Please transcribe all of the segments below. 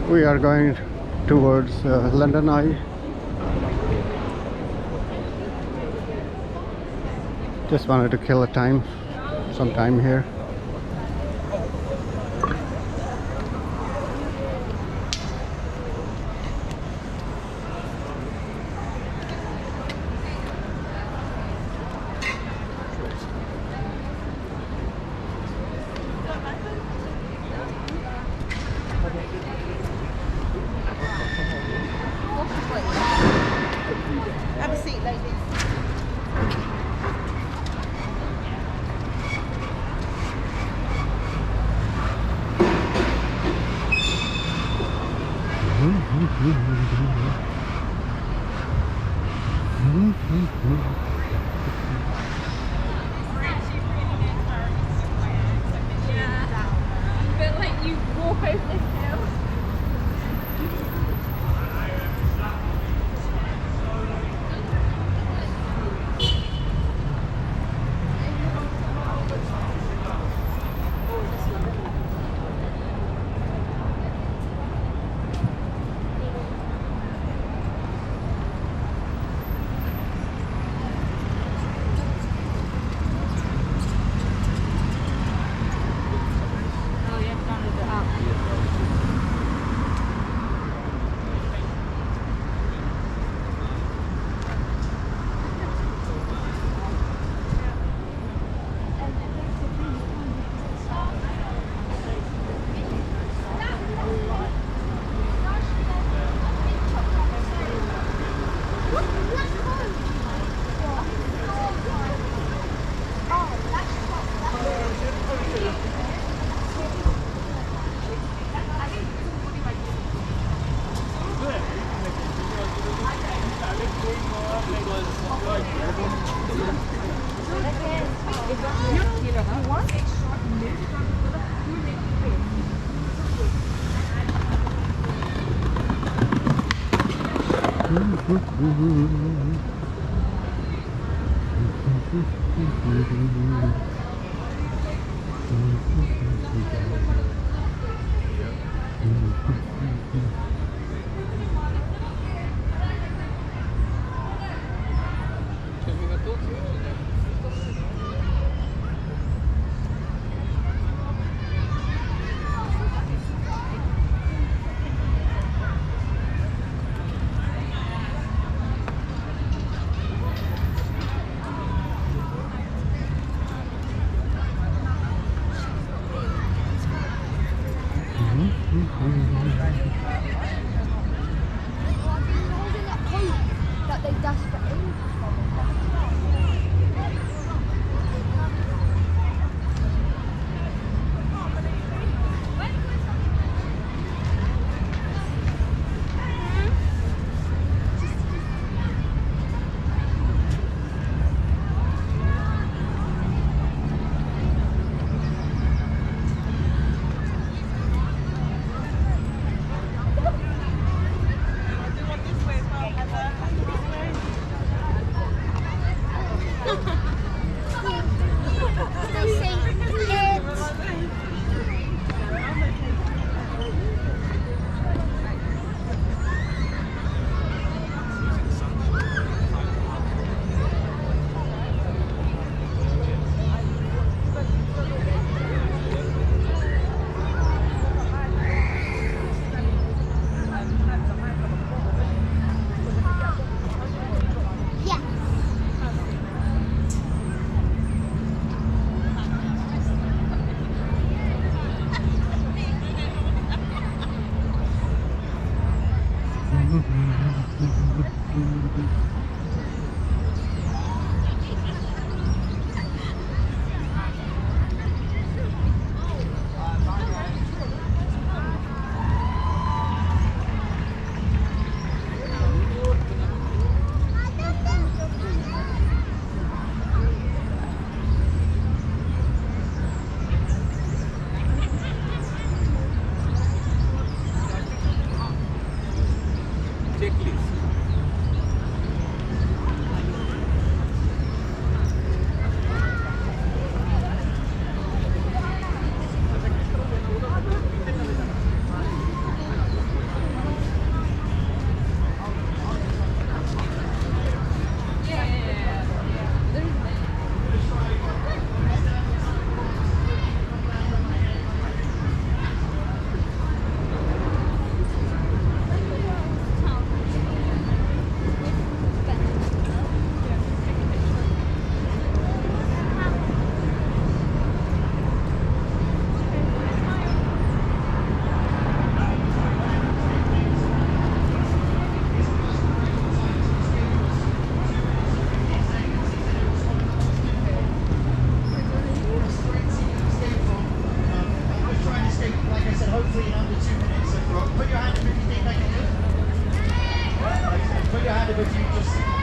We are going towards London Eye. Just wanted to kill some time here. Have a seat, ladies. A bit like you walk over this hill. That they dash the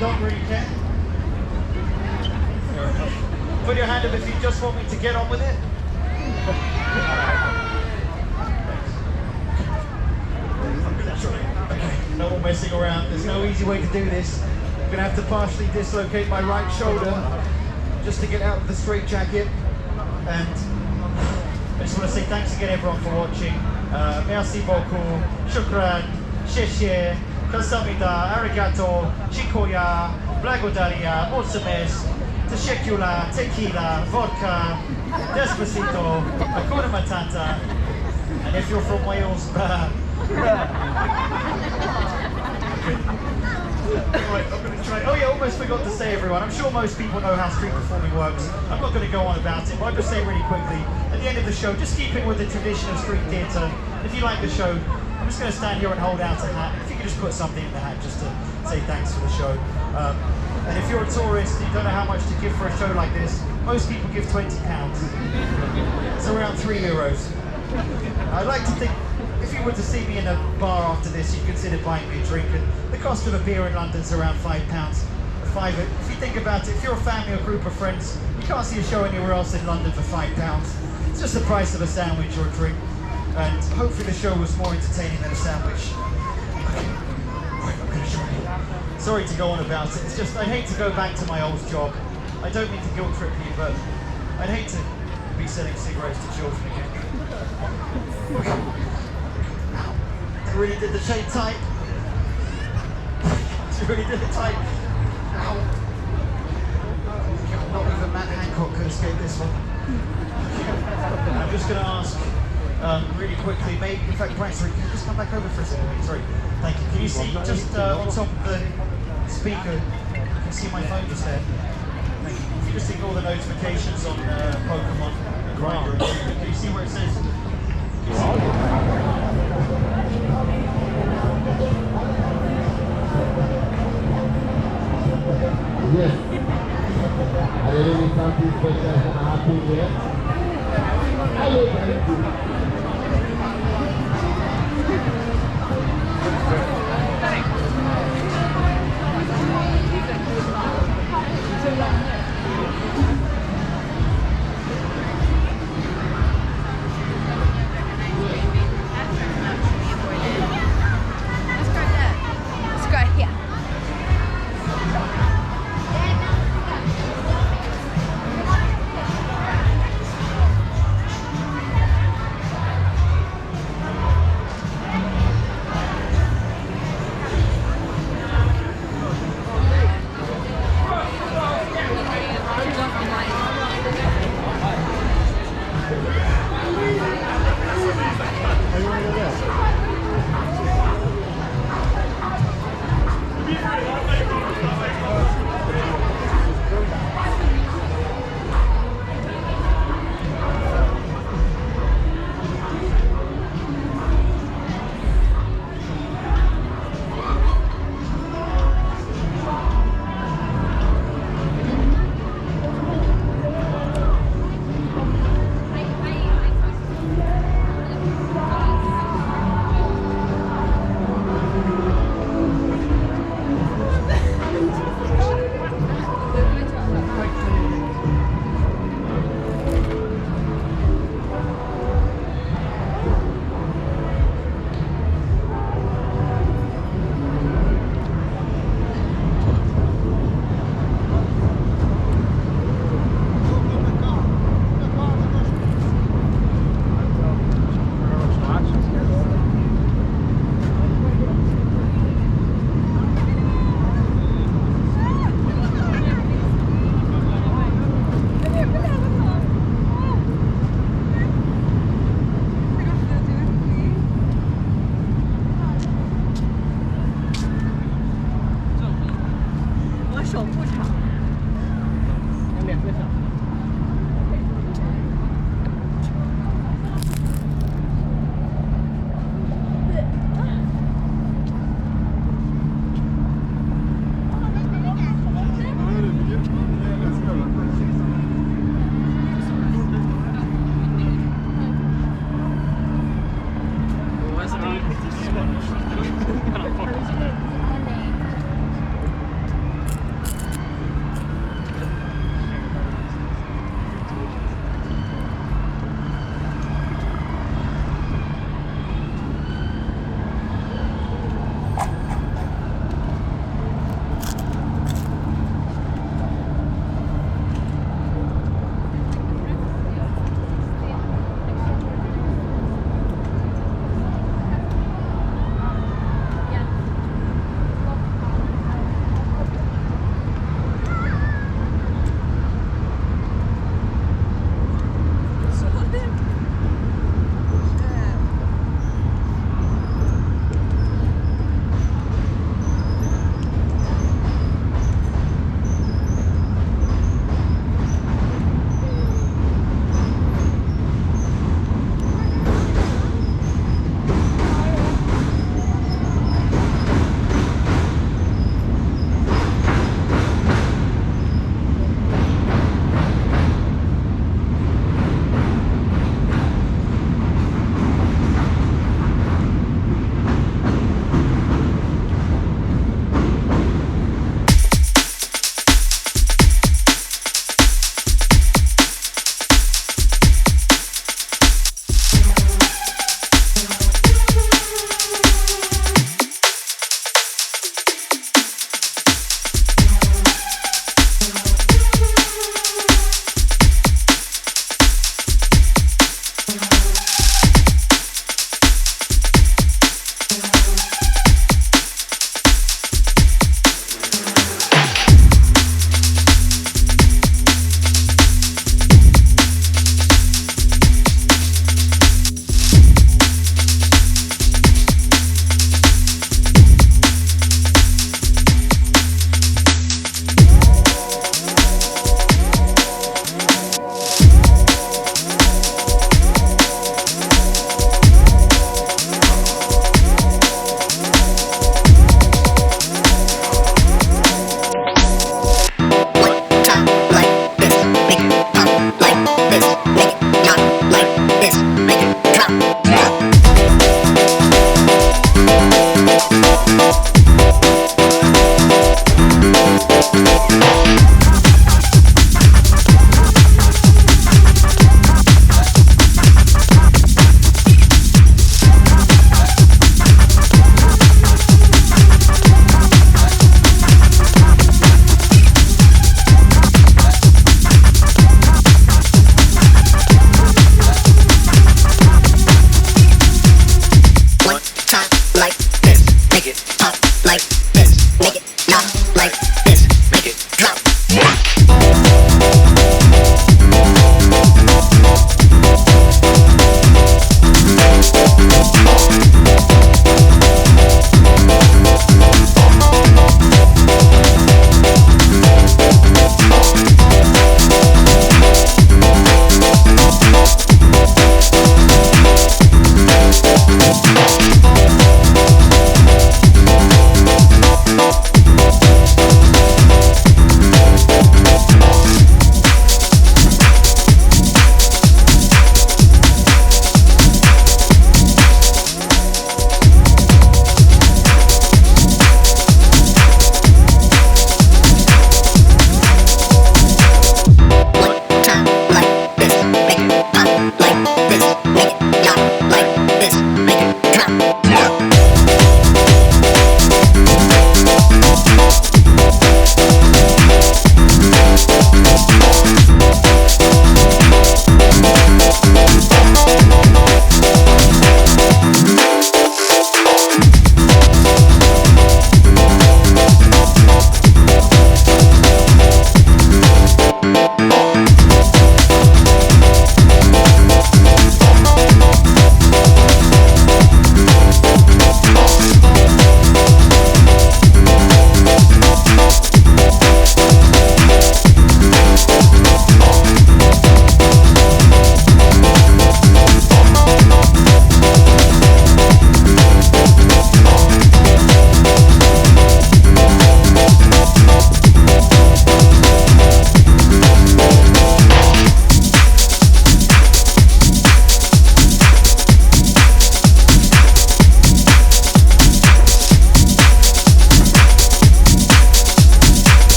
don't really care. Put your hand up if you just want me to get on with it. Okay, no more messing around. There's no easy way to do this. I'm gonna have to partially dislocate my right shoulder just to get out of the straitjacket. And I just want to say thanks again everyone for watching. Merci beaucoup, shukran, sheshe, kasamida, arigato, chikoya, blagodaria, otsumes, tequila, tequila, vodka, despacito, hakuna matata, and if you're from Wales, Right, I'm going to try. Oh yeah, almost forgot to say everyone. I'm sure most people know how street performing works. I'm not going to go on about it, but I'll just say really quickly, at the end of the show, just keeping with the tradition of street theatre, if you like the show, I'm just going to stand here and hold out a hat. If you could just put something in the hat just to say thanks for the show. And if you're a tourist and you don't know how much to give for a show like this, most people give £20. It's around €3. I'd like to think, if you were to see me in a bar after this, you'd consider buying me a drink, and the cost of a beer in London's around £5. If you think about it, if you're a family or group of friends, you can't see a show anywhere else in London for £5. It's just the price of a sandwich or a drink, and hopefully the show was more entertaining than a sandwich. Okay. Right, I'm going to show you. Sorry to go on about it, it's just I hate to go back to my old job. I don't mean to guilt trip you, but I'd hate to be selling cigarettes to children again. Okay. They really did the chain tight. They really did it tight. Ow. Not even Matt Hancock could escape this one. I'm just going to ask really quickly, maybe, in fact, Brian, sorry, can you just come back over for a second? Sorry, thank you. Can you see just on top of the speaker, you can see my phone just there? Thank you. If you just ignore the notifications on Pokemon and Grindr, can you see where it says? Yes. Are there any something special happening there? Hello, thank you.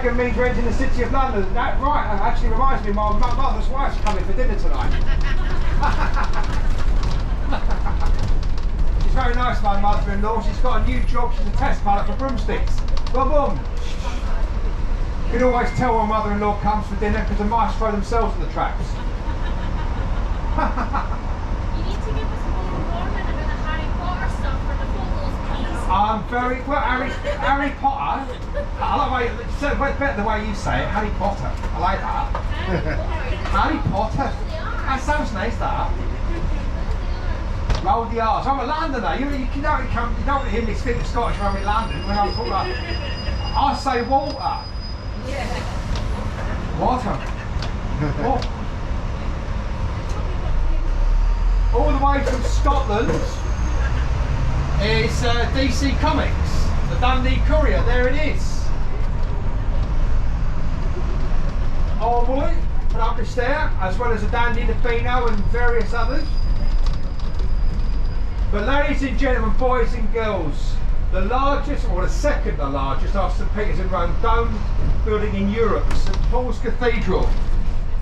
Wagon means we're entering the city of London. That right, that actually reminds me, my mother's wife's coming for dinner tonight. She's very nice, my mother-in-law. She's got a new job. She's a test pilot for broomsticks. Boom, boom. You can always tell when mother-in-law comes for dinner because the mice throw themselves in the traps. You need to give us more warning about the Harry Potter stuff for the photos, please. I'm very well, Harry Potter. I like the way it's better the way you say it. Harry Potter. I like that. Harry Potter. That sounds nice. That. Roll the R's. I'm a Londoner. You don't hear me speak Scottish when I'm in London. When I talk like, I say water. Water. Water. All the way from Scotland is DC Comics, the Dundee Courier. There it is. Oh, bullet put up this there, as well as a Dandy Nabino and various others. But ladies and gentlemen, boys and girls, the largest, or the second largest after St Peter's in Rome, domed building in Europe, St Paul's Cathedral,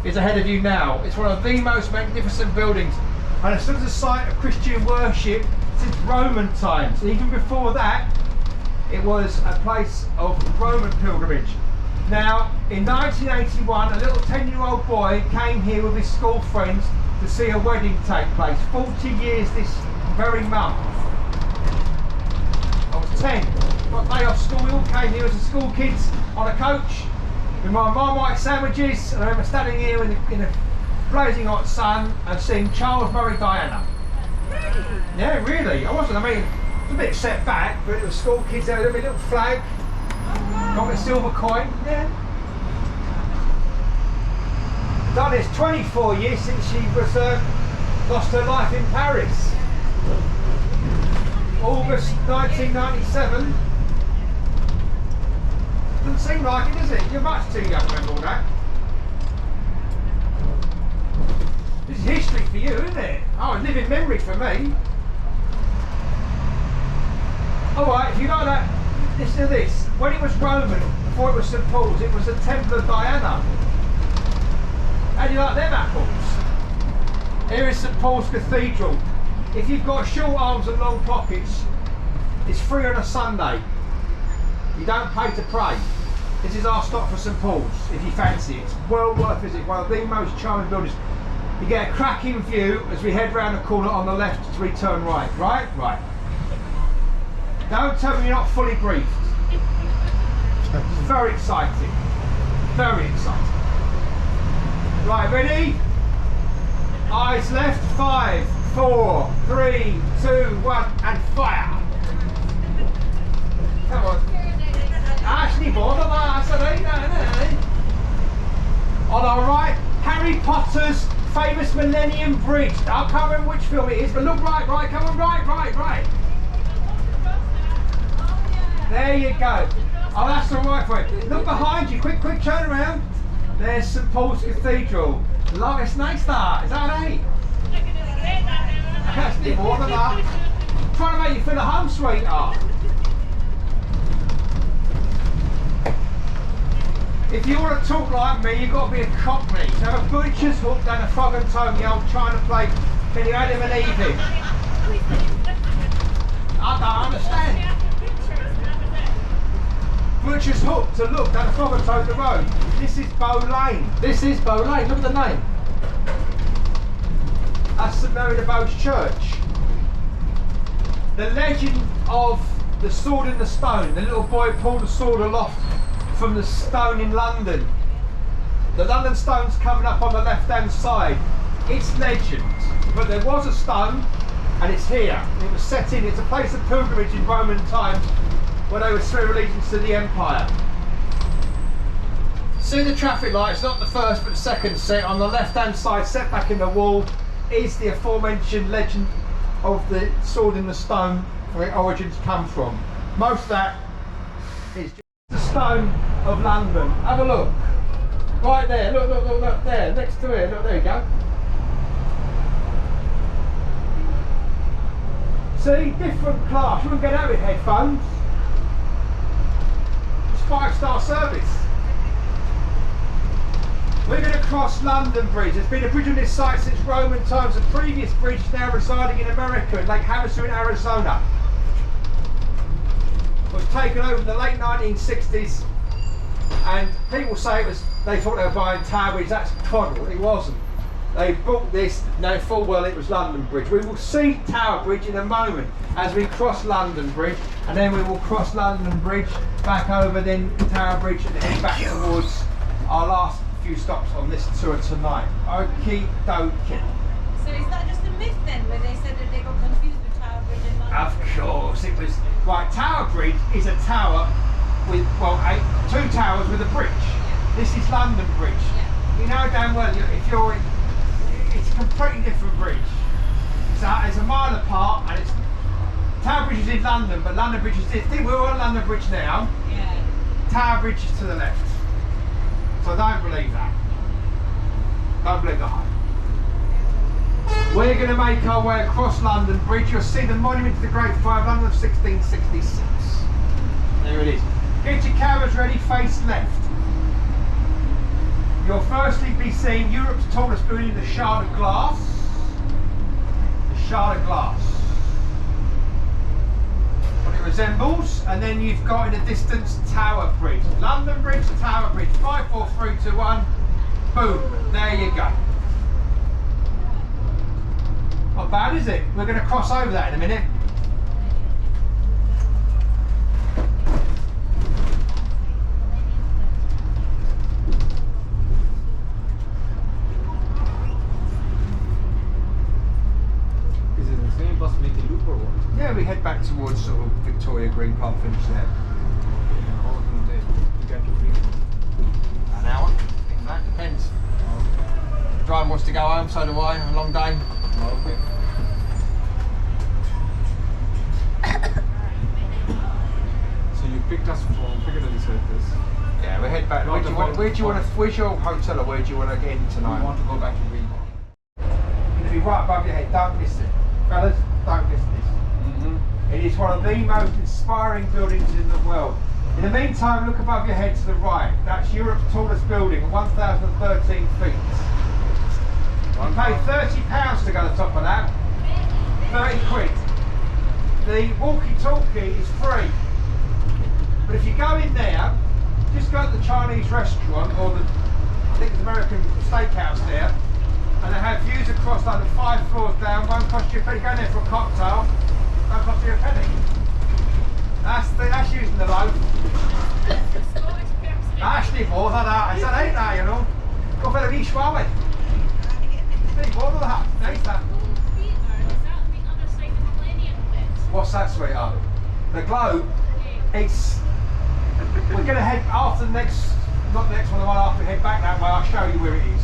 is ahead of you now. It's one of the most magnificent buildings, and it's a site of Christian worship since Roman times. And even before that, it was a place of Roman pilgrimage. Now, in 1981, a little 10-year-old boy came here with his school friends to see a wedding take place. 40 years this very month. I was 10. Got a day off school. We all came here as school kids on a coach with my Marmite sandwiches, and I remember standing here in the blazing hot sun and seeing Charles Murray Diana. Yeah, really. I wasn't. I mean, it was a bit set back, but it was school kids there with a little flag. Got a silver coin. Yeah. Done this 24 years since she was lost her life in Paris. August 1997. Doesn't seem like it, does it? You're much too young to remember all that. This is history for you, isn't it? Oh, a living memory for me. Alright, if you know that, listen to this. When it was Roman, before it was St Paul's, it was the Temple of Diana. How do you like them apples? Here is St Paul's Cathedral. If you've got short arms and long pockets, it's free on a Sunday. You don't pay to pray. This is our stop for St Paul's, if you fancy it. It's well worth visiting, one of the most charming buildings. You get a cracking view as we head round the corner on the left as we turn right. Right? Right. Don't tell me you're not fully briefed. It's very exciting. Very exciting. Right, ready? Eyes left, 5, 4, 3, 2, 1, and fire. Come on. Actually, more than that, on our right, Harry Potter's famous Millennium Bridge. I can't remember which film it is, but look right, come on, right. There you go. Oh, that's the right way. Look behind you, quick turn around. There's St Paul's Cathedral. Look, it's nice that. Is that it? That's a more than that. I'm trying to make you feel at home, sweetheart. If you want to talk like me, you've got to be a cockney. So have a butcher's hook down a frog and toad, the old China plate, can you Adam and Eve? I don't understand. Butcher's hook to look down a frog and toad the road. This is Bow Lane. This is Bow Lane, look at the name. That's St Mary the Bow's Church. The legend of the sword in the stone. The little boy pulled the sword aloft from the stone in London. The London stone's coming up on the left hand side. It's legend, but there was a stone and it's here. It was set in, it's a place of pilgrimage in Roman times when they would swear allegiance to the empire. See the traffic lights, not the first but the second set. On the left hand side, set back in the wall, is the aforementioned legend of the sword in the stone, where its origins come from. Most of that is just the stone of London. Have a look. Right there, look there, next to it, look, there you go. See, different class, you wouldn't get out with headphones. It's 5-star service. We're going to cross London Bridge. There's been a bridge on this site since Roman times. The previous bridge is now residing in America, in Lake Havasu in Arizona. It was taken over in the late 1960s, and people say it was, they thought they were buying Tower Bridge. That's twaddle, it wasn't. They built this, knowing full well it was London Bridge. We will see Tower Bridge in a moment as we cross London Bridge, and then we will cross London Bridge back over then Tower Bridge and head back towards our last few stops on this tour tonight. Okie dokie. So is that just a myth then, where they said that they got confused with Tower Bridge and London? Of course, it was. Right, Tower Bridge is a tower with, well, two towers with a bridge. Yeah. This is London Bridge. Yeah. You know damn well, if you're in, it's a completely different bridge. So it's a mile apart, and it's Tower Bridge is in London, but London Bridge is this. We're on London Bridge now. Yeah. Tower Bridge is to the left. So don't believe that. Don't believe the hype. We're going to make our way across London Bridge. You'll see the monument to the Great Fire of London of 1666. There it is. Get your cameras ready, face left. You'll firstly be seeing Europe's tallest building, the Shard of Glass. The Shard of Glass. What it resembles, and then you've got in the distance Tower Bridge. London Bridge, Tower Bridge. 5, 4, 3, 2, 1. Boom. There you go. Not bad, is it? We're going to cross over that in a minute. Is it the same bus make a loop or what? Yeah, we head back towards sort of Victoria Green Park, finish there. How long will it take to get to Green? An hour, if that depends. The driver wants to go home, so do I. A long day. Okay. So you picked us from Piccadilly Circus. Yeah, we head back. Where do you want? Where's your hotel, or where do you want to get in tonight? We want to go back to Green Park. You're going to be right above your head. Don't miss it, fellas. Don't miss this. It is one of the most inspiring buildings in the world. In the meantime, look above your head to the right. That's Europe's tallest building, 1,013 feet. You pay £30 to go to the top of that. 30 quid. The walkie-talkie is free. But if you go in there, just go to the Chinese restaurant or the, I think it's American steakhouse there, and they have views across like the 5 floors down. Won't cost you a penny. Go in there for a cocktail. Won't cost you a penny. That's using the loaf. Ashley bought that out. I said, ain't that, you know? Go for the wee schwally. Big order that. Nice that. What's that, sweetheart? The globe. It's. We're going to head after the next, not the next one, the one after we head back that way. I'll show you where it is.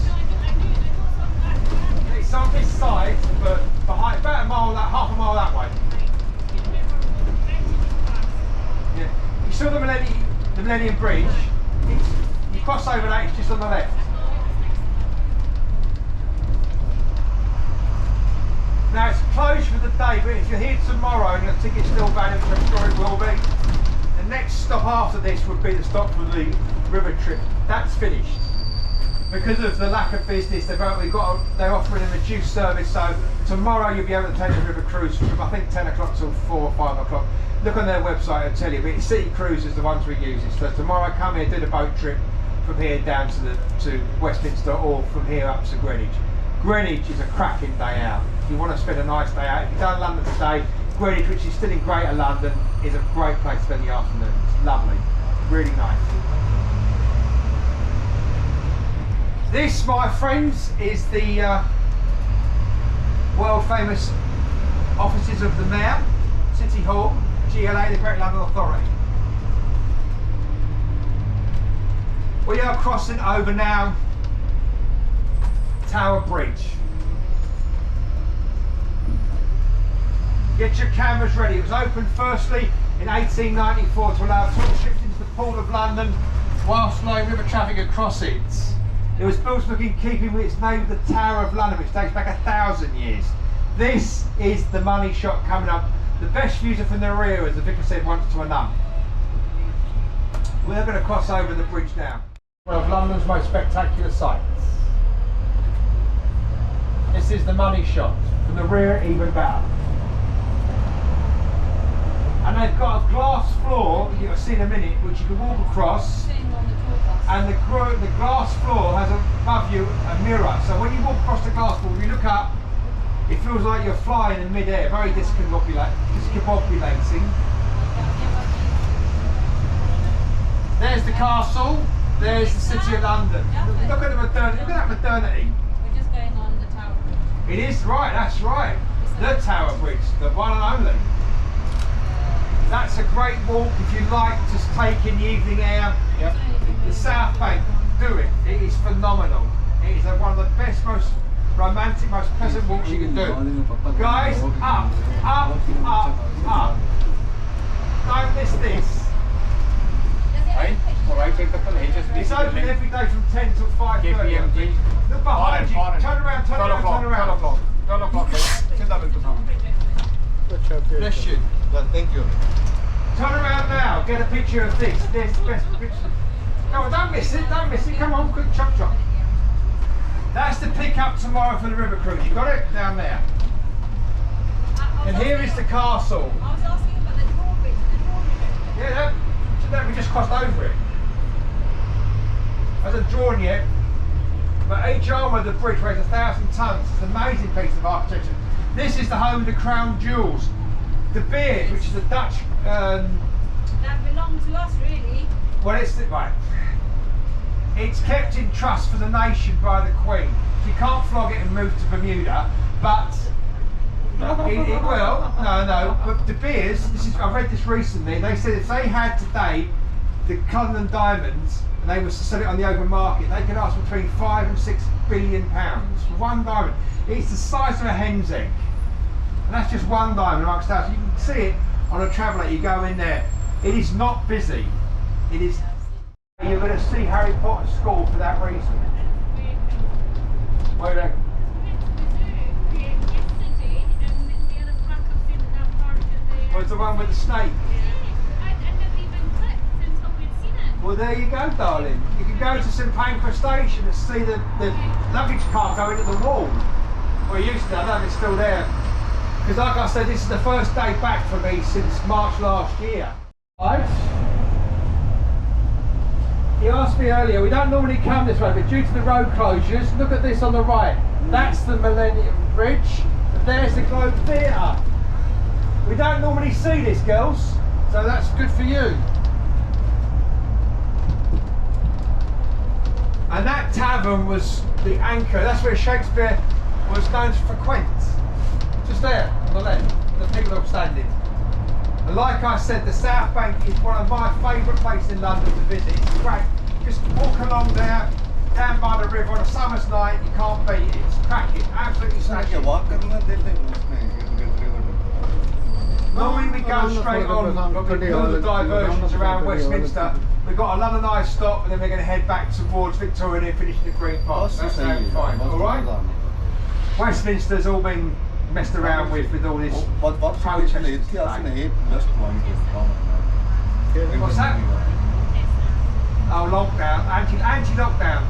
It's on this side, but behind, about a mile, half a mile that way. Yeah. You saw the Millennium Bridge. You cross over that. It's just on the left. Now it's closed for the day, but if you're here tomorrow and your ticket's still valid, which I'm sure it will be, the next stop after this would be the stop for the river trip. That's finished. Because of the lack of business, they're offering a reduced service, so tomorrow you'll be able to take the river cruise from I think 10 o'clock till 4 or 5 o'clock. Look on their website, I'll tell you, but it's City Cruises, the ones we use. So tomorrow come here, do the boat trip from here down to Westminster, or from here up to Greenwich. Greenwich is a cracking day out. If you want to spend a nice day out, if you've done London today, Greenwich, which is still in Greater London, is a great place to spend the afternoon. It's lovely, really nice. This, my friends, is the world famous offices of the Mayor, City Hall, GLA, the Great London Authority. We are crossing over now Tower Bridge. Get your cameras ready. It was opened firstly in 1894 to allow tall ships into the Port of London whilst flowing river traffic across it. It was built in keeping with its name, the Tower of London, which dates back 1,000 years. This is the money shot coming up. The best views are from the rear, as the vicar said once to a nun. We're going to cross over the bridge now. One of London's most spectacular sights. this is the money shot. From the rear, even better. And they've got a glass floor, you'll see in a minute, which you can walk across. And the glass floor has above you a mirror. So when you walk across the glass floor, if you look up, it feels like you're flying in mid-air, very discombobulating. There's the castle, there's the City of London. Look at that modernity. We're just going on the tower. It is right, that's right. The Tower Bridge, the one and only. That's a great walk if you like to take in the evening air. Yep. The South Bank, do it. It is phenomenal. It is one of the best, most romantic, most pleasant walks you can do. Guys, up, up, up, up. Don't miss this. It's open every day from 10 till 5:30. Look behind you. Turn around, turn around, turn around. 12 o'clock. Bless you. Thank you. Turn around now. Get a picture of this. There's the best picture. No, don't miss it. Don't miss it. Come on, quick chop chop. That's the pickup tomorrow for the river cruise. You got it down there. And here is the castle. I was asking about the drawbridge. Yeah, that we just crossed over it. Hasn't drawn yet, but each arm of the bridge weighs 1,000 tons. It's an amazing piece of architecture. This is the home of the crown jewels. The beard, which is a Dutch. That belongs to us, really. Well, right. It's kept in trust for the nation by the Queen. She can't flog it and move to Bermuda, but it will. No. But De Beers, I read this recently. They said if they had today the Cullinan diamonds and they were to sell it on the open market, they could ask between £5 and £6 billion for one diamond. It's the size of a hen's egg, and that's just one diamond amongst others. You can see it on a traveller. You go in there. It is not busy. It is. You're going to see Harry Potter School for that reason. Wait a Where's the one with the snake? Well, there you go, darling. You can go to St Pancras Station and see the luggage car going to the wall. Well, it used to, I don't know if it's still there. Because like I said, this is the first day back for me since March last year. Right? You asked me earlier, we don't normally come this way, but due to the road closures, look at this on the right. That's the Millennium Bridge, and there's the Globe Theatre. We don't normally see this, girls, so that's good for you. And that tavern was the anchor, that's where Shakespeare was known to frequent. Just there, on the left, the people are standing. And like I said, the South Bank is one of my favourite places in London to visit. It's great. Just walk along there, down by the river on a summer's night, you can't beat it. It's cracking, absolutely smashing. Normally we go straight on, but we do all the diversions around Westminster. We've got a London stop, and then we're going to head back towards Victoria and then finish in the Green Park. That's fine, alright? Westminster's all been messed around with all this protest. What's that? Oh, lockdown, anti-lockdown.